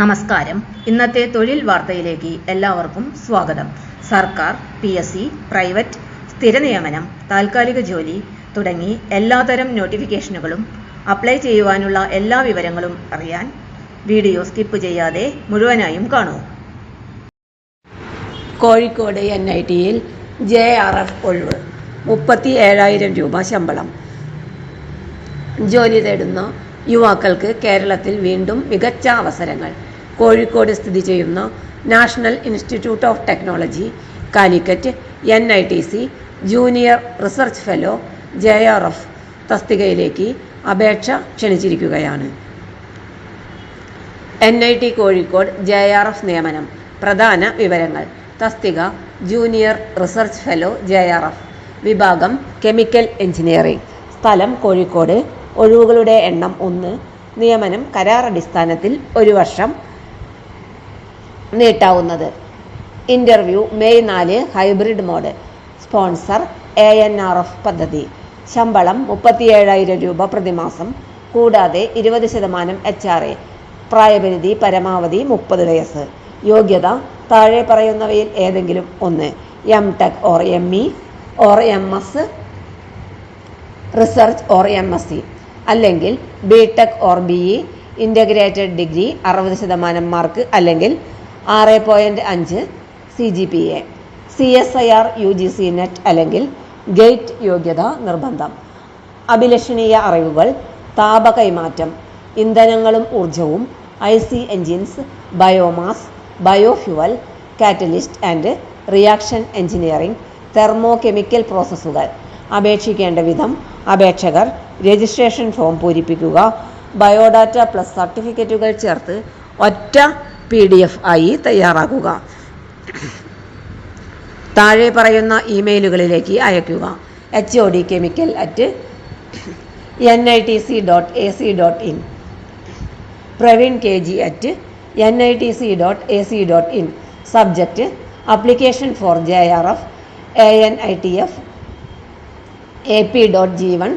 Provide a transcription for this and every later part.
നമസ്കാരം. ഇന്നത്തെ തൊഴിൽ വാർത്തയിലേക്ക് എല്ലാവർക്കും സ്വാഗതം. സർക്കാർ, PSC, പ്രൈവറ്റ്, സ്ഥിര നിയമനം, താൽക്കാലിക ജോലി തുടങ്ങി എല്ലാതരം നോട്ടിഫിക്കേഷനുകളും അപ്ലൈ ചെയ്യുവാനുള്ള എല്ലാ വിവരങ്ങളും അറിയാൻ വീഡിയോ സ്കിപ്പ് ചെയ്യാതെ മുഴുവനായും കാണൂ. കോഴിക്കോട് NITയിൽ JRF ഒഴിവ്, 37,000 രൂപ ശമ്പളം. ജോലി തേടുന്ന യുവാക്കൾക്ക് കേരളത്തിൽ വീണ്ടും മികച്ച അവസരങ്ങൾ. കോഴിക്കോട് സ്ഥിതി ചെയ്യുന്ന national institute of technology, Calicut, NITC junior research fellow JRF തസ്തികയിലേക്ക് അപേക്ഷ ക്ഷണിച്ചിരിക്കുകയാണ്. NIT കോഴിക്കോട് JRF നിയമനം. പ്രധാന വിവരങ്ങൾ: തസ്തിക ജൂനിയർ റിസർച്ച് ഫെലോ JRF, വിഭാഗം കെമിക്കൽ എഞ്ചിനീയറിംഗ്, സ്ഥലം കോഴിക്കോട്, ഒഴിവുകളുടെ എണ്ണം 1, നിയമനം കരാർ അടിസ്ഥാനത്തിൽ 1 വർഷം നീട്ടാവുന്നത്. Interview May 4, hybrid mode. Sponsor ANRF പദ്ധതി. ശമ്പളം 37,000 രൂപ പ്രതിമാസം, കൂടാതെ 20% HRA. പ്രായപരിധി പരമാവധി 30 വയസ്സ്. യോഗ്യത താഴെ പറയുന്നവയിൽ ഏതെങ്കിലും ഒന്ന്: MTech or ME or MS, research or MSc, അല്ലെങ്കിൽ BTech or BE, integrated degree 60% mark അല്ലെങ്കിൽ 6.5 CGPA, CSIR UGC നെറ്റ് അല്ലെങ്കിൽ ഗേറ്റ് യോഗ്യത നിർബന്ധം. അഭിലഷണീയ അറിവുകൾ: താപ കൈമാറ്റം, ഇന്ധനങ്ങളും ഊർജവും, IC engines, biomass, biofuel, catalyst and reaction engineering, thermo chemical പ്രോസസ്സുകൾ. അപേക്ഷിക്കേണ്ട വിധം: അപേക്ഷകർ രജിസ്ട്രേഷൻ ഫോം പൂരിപ്പിക്കുക. ബയോഡാറ്റ പ്ലസ് സർട്ടിഫിക്കറ്റുകൾ ചേർത്ത് ഒറ്റ PDF ആയി തയ്യാറാക്കുക. താഴെ പറയുന്ന ഇമെയിലുകളിലേക്ക് അയയ്ക്കുക: HODchemical@nitc.ac.in, praveenkg@nitc.ac.in. Subject: application four JRF ANITF AP.G1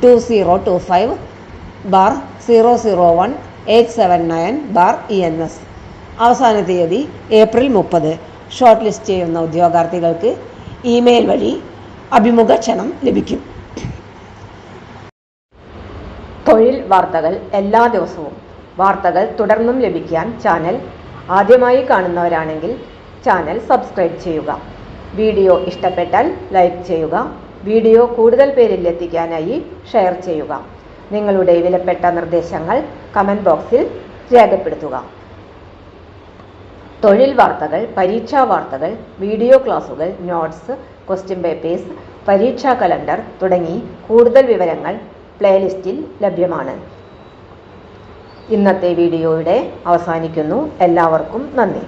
2025/001-879/ENS. അവസാന തീയതി April 30. ഷോർട്ട് ലിസ്റ്റ് ചെയ്യുന്ന ഉദ്യോഗാർത്ഥികൾക്ക് ഇമെയിൽ വഴി അഭിമുഖ ക്ഷണം ലഭിക്കും. തൊഴിൽ വാർത്തകൾ എല്ലാ ദിവസവും. വാർത്തകൾ തുടർന്നും ലഭിക്കാൻ ചാനൽ ആദ്യമായി കാണുന്നവരാണെങ്കിൽ ചാനൽ സബ്സ്ക്രൈബ് ചെയ്യുക. വീഡിയോ ഇഷ്ടപ്പെട്ടാൽ ലൈക്ക് ചെയ്യുക. വീഡിയോ കൂടുതൽ പേരിൽ എത്തിക്കാനായി ഷെയർ ചെയ്യുക. നിങ്ങളുടെ വിലപ്പെട്ട നിർദ്ദേശങ്ങൾ കമൻറ്റ് ബോക്സിൽ രേഖപ്പെടുത്തുക. തൊഴിൽ വാർത്തകൾ, പരീക്ഷാ വാർത്തകൾ, വീഡിയോ ക്ലാസുകൾ, നോട്ട്സ്, ക്വസ്റ്റ്യൻ പേപ്പേഴ്സ്, പരീക്ഷാ കലണ്ടർ തുടങ്ങി കൂടുതൽ വിവരങ്ങൾ പ്ലേലിസ്റ്റിൽ ലഭ്യമാണ്. ഇന്നത്തെ വീഡിയോയുടെ അവസാനിക്കുന്നു. എല്ലാവർക്കും നന്ദി.